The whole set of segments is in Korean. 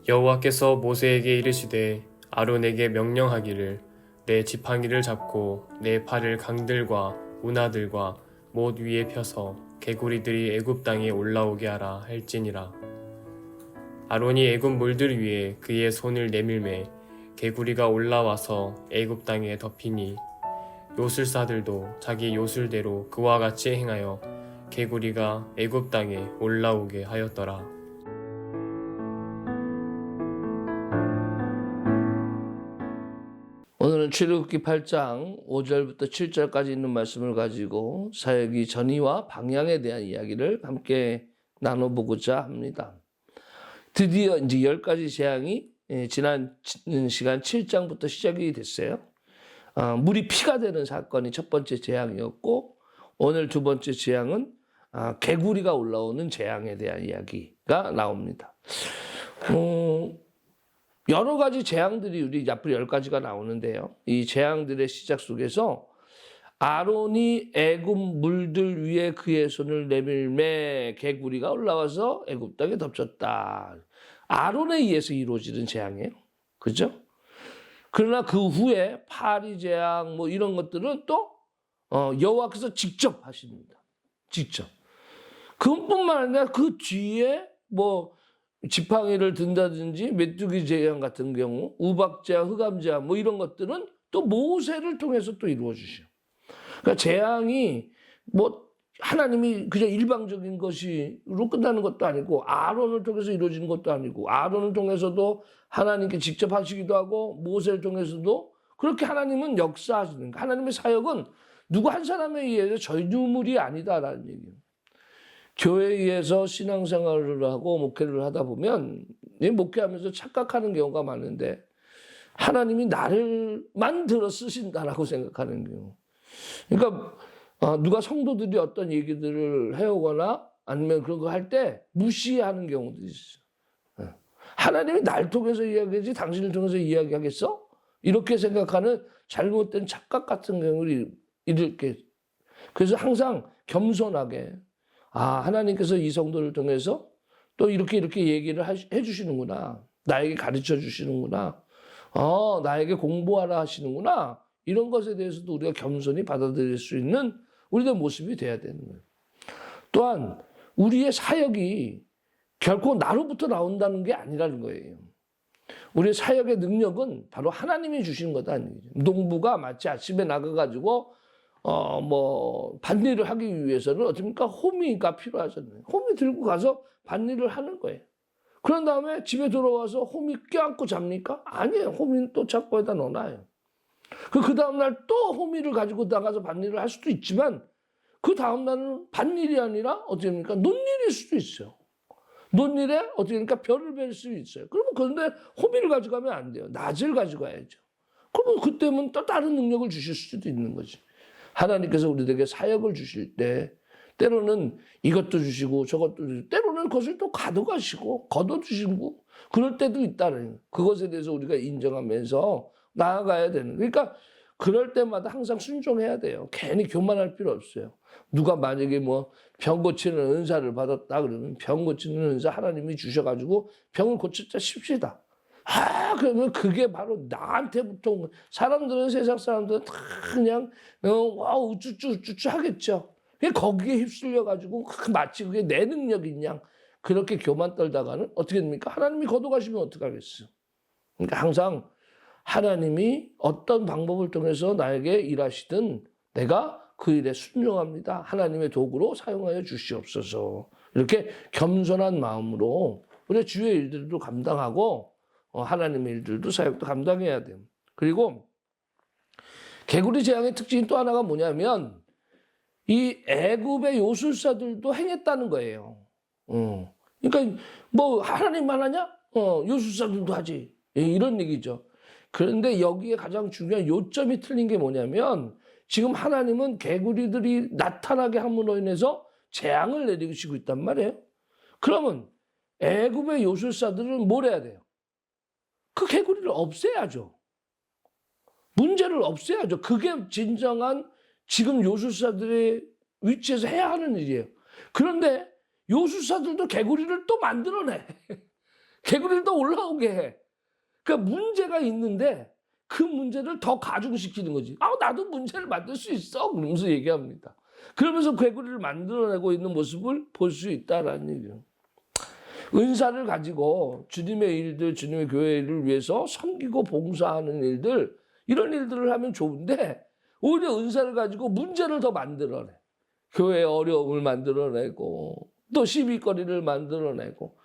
여호와께서 모세에게 이르시되 아론에게 명령하기를 내 지팡이를 잡고 내 팔을 강들과 운하들과 못 위에 펴서 개구리들이 애굽 땅에 올라오게 하라 할지니라. 아론이 애굽 물들 위에 그의 손을 내밀매 개구리가 올라와서 애굽 땅에 덮이니 요술사들도 자기 요술대로 그와 같이 행하여 개구리가 애굽 땅에 올라오게 하였더라. 오늘은 출애굽기 8장 5절부터 7절까지 있는 말씀을 가지고 사역의 전의와 방향에 대한 이야기를 함께 나눠보고자 합니다. 드디어 이제 10가지 재앙이 지난 시간 7장부터 시작이 됐어요. 물이 피가 되는 사건이 첫 번째 재앙이었고, 오늘 두 번째 재앙은 개구리가 올라오는 재앙에 대한 이야기가 나옵니다. 여러 가지 재앙들이 우리 앞으로 10가지가 나오는데요. 이 재앙들의 시작 속에서 아론이 애굽 물들 위에 그의 손을 내밀매 개구리가 올라와서 애굽 땅에 덮쳤다. 아론에 의해서 이루어지는 재앙이에요. 그죠? 그러나 그 후에 파리 재앙 뭐 이런 것들은 또 여호와께서 직접 하십니다. 직접. 그뿐만 아니라 그 뒤에 뭐 지팡이를 든다든지 메뚜기 재앙 같은 경우, 우박재앙, 흑암재앙 뭐 이런 것들은 또 모세를 통해서 또 이루어지죠. 그러니까 재앙이 뭐 하나님이 그냥 일방적인 것으로 끝나는 것도 아니고, 아론을 통해서 이루어지는 것도 아니고, 아론을 통해서도 하나님께 직접 하시기도 하고, 모세를 통해서도 그렇게 하나님은 역사하시는 거예요. 하나님의 사역은 누구 한 사람에 의해서 전유물이 아니다라는 얘기예요. 교회에 의해서 신앙생활을 하고 목회를 하다 보면 목회하면서 착각하는 경우가 많은데, 하나님이 나를만 들어 쓰신다라고 생각하는 경우. 그러니까 누가 성도들이 어떤 얘기들을 해오거나 아니면 그런 거 할 때 무시하는 경우도 있어요. 하나님이 날 통해서 이야기하지 당신을 통해서 이야기하겠어? 이렇게 생각하는 잘못된 착각 같은 경우를 이렇게. 그래서 항상 겸손하게 하나님께서 이 성도를 통해서 또 이렇게 얘기를 해주시는구나. 나에게 가르쳐 주시는구나. 나에게 공부하라 하시는구나. 이런 것에 대해서도 우리가 겸손히 받아들일 수 있는 우리의 모습이 돼야 되는 거예요. 또한 우리의 사역이 결코 나로부터 나온다는 게 아니라는 거예요. 우리의 사역의 능력은 바로 하나님이 주시는 거다. 농부가 마치 아침에 나가가지고 밭일을 하기 위해서는 어떻습니까? 호미가 필요하잖아요. 호미 들고 가서 밭일을 하는 거예요. 그런 다음에 집에 들어와서 호미 껴안고 잡니까? 아니에요. 호미는 또 창고에다 넣어놔요. 그 다음날 또 호미를 가지고 나가서 밭일을 할 수도 있지만, 그 다음날은 밭일이 아니라 어떻게 됩니까? 논일일 수도 있어요. 논일에 어떻게 됩니까? 별을 뵐 수 있어요. 그러면 그런데 호미를 가져가면 안 돼요. 낫을 가져가야죠. 그러면 그때면 또 다른 능력을 주실 수도 있는 거지. 하나님께서 우리에게 사역을 주실 때 때로는 이것도 주시고 저것도 주시고, 때로는 그것을 또 가져가시고 걷어주시고 그럴 때도 있다는 거예요. 그것에 대해서 우리가 인정하면서 나아가야 되는 거예요. 그러니까 그럴 때마다 항상 순종해야 돼요. 괜히 교만할 필요 없어요. 누가 만약에 뭐 병 고치는 은사를 받았다 그러면 병 고치는 은사 하나님이 주셔가지고 병을 고쳤자 십시다. 그러면 그게 바로 나한테부터 온 거예요. 사람들은, 세상 사람들은 다 그냥 우쭈쭈 하겠죠. 거기에 휩쓸려가지고 마치 그게 내 능력인 양 그렇게 교만 떨다가는 어떻게 됩니까? 하나님이 걷어가시면 어떡하겠어요. 그러니까 항상 하나님이 어떤 방법을 통해서 나에게 일하시든 내가 그 일에 순종합니다. 하나님의 도구로 사용하여 주시옵소서. 이렇게 겸손한 마음으로 우리 주의 일들도 감당하고 하나님의 일들도 사역도 감당해야 돼요. 그리고 개구리 재앙의 특징이 또 하나가 뭐냐면, 이 애굽의 요술사들도 행했다는 거예요. 그러니까 뭐 하나님만 하냐? 요술사들도 하지. 이런 얘기죠. 그런데 여기에 가장 중요한 요점이 틀린 게 뭐냐면, 지금 하나님은 개구리들이 나타나게 함으로 인해서 재앙을 내리시고 있단 말이에요. 그러면 애굽의 요술사들은 뭘 해야 돼요? 그 개구리를 없애야죠. 문제를 없애야죠. 그게 진정한 지금 요술사들의 위치에서 해야 하는 일이에요. 그런데 요술사들도 개구리를 또 만들어내. 개구리를 더 올라오게 해. 그러니까 문제가 있는데 그 문제를 더 가중시키는 거지. 나도 문제를 만들 수 있어. 그러면서 얘기합니다. 그러면서 개구리를 만들어내고 있는 모습을 볼 수 있다라는 얘기예요. 은사를 가지고 주님의 일들, 주님의 교회 일을 위해서 섬기고 봉사하는 일들, 이런 일들을 하면 좋은데 오히려 은사를 가지고 문제를 더 만들어내. 교회의 어려움을 만들어내고 또 시비거리를 만들어내고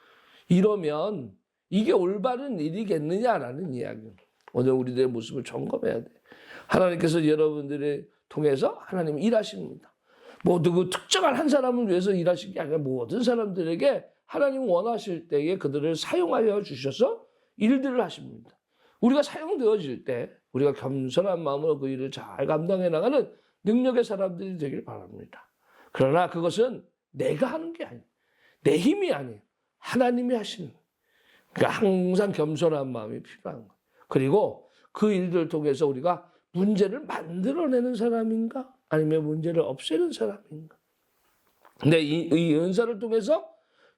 이러면 이게 올바른 일이겠느냐라는 이야기예요. 오늘 우리들의 모습을 점검해야 돼. 하나님께서 여러분들을 통해서 하나님 일하십니다. 그 특정한 한 사람을 위해서 일하신 게 아니라 모든 사람들에게 하나님 원하실 때에 그들을 사용하여 주셔서 일들을 하십니다. 우리가 사용되어질 때 우리가 겸손한 마음으로 그 일을 잘 감당해 나가는 능력의 사람들이 되길 바랍니다. 그러나 그것은 내가 하는 게 아니에요. 내 힘이 아니에요. 하나님이 하시는 거예요. 그러니까 항상 겸손한 마음이 필요한 거예요. 그리고 그 일들을 통해서 우리가 문제를 만들어내는 사람인가? 아니면 문제를 없애는 사람인가? 근데 이 은사를 통해서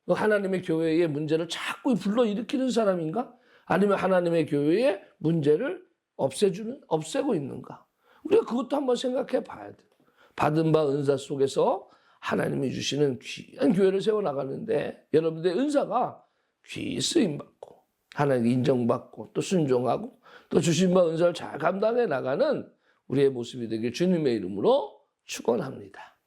하나님의 교회의 문제를 자꾸 불러일으키는 사람인가? 아니면 하나님의 교회의 문제를 없애고 있는가? 우리가 그것도 한번 생각해 봐야 돼요. 받은 바 은사 속에서 하나님이 주시는 귀한 교회를 세워나가는데 여러분들의 은사가 귀히 쓰임받고 하나님 인정받고 또 순종하고 또 주신 바 은사를 잘 감당해 나가는 우리의 모습이 되길 주님의 이름으로 축원합니다.